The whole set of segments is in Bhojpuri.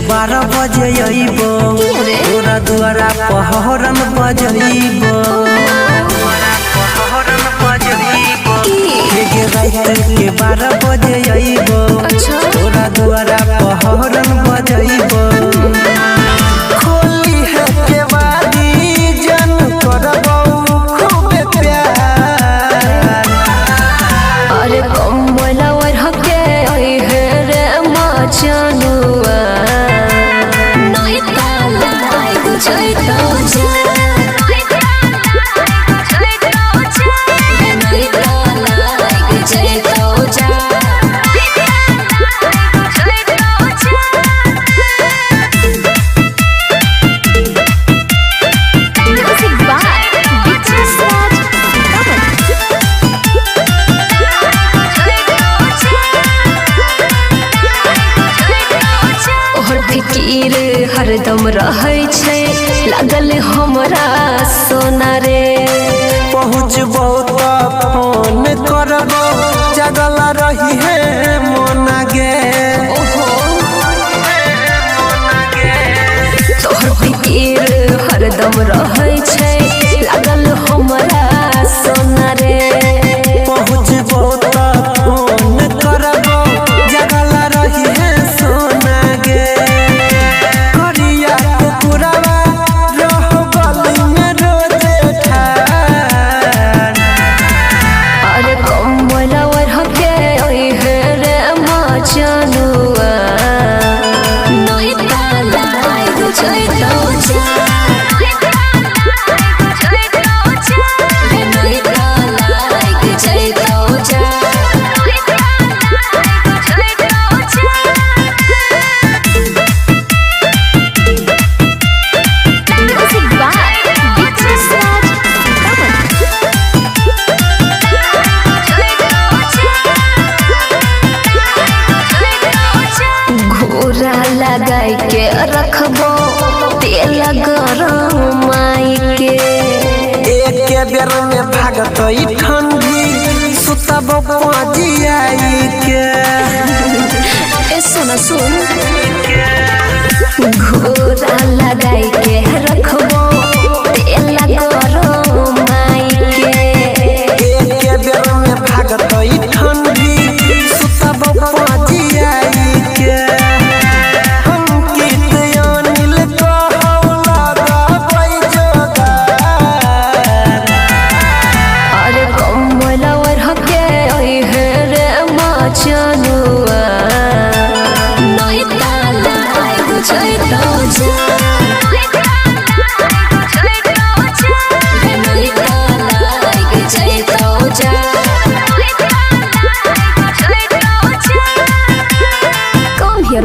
12 बजे अइबो तोरा दुआरा पहरन बजइबो रात के 12 बजे अइबो तोरा दुआरा पहरन बजइबो खोली है के बादी जन करबो खूब प्यार अरे कमला और हके आई है रे मचनुआ नहीं ताला बुझै तो जा नहीं ताला बुझै तो जा फिकीर हरदम रहै छै लागल हमरा सोना रे पहुँचबो तो फोन करबो जगल रही है मोना गे तोहर फिकीर हरदम रहै छै लागल हमरा सोना रे पहुँचबो तो फोन करबो जगल रही है सोना गे लगाई के रखबो तेल गरम माई के एक बेर में भागत ठंडी सुतबो पाजियाई के ए सुन घोरा लगाई के रखबो तेल गरम माई के एक बेर में भागत ठंडी सुतबो पाजियाई के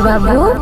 बाबू।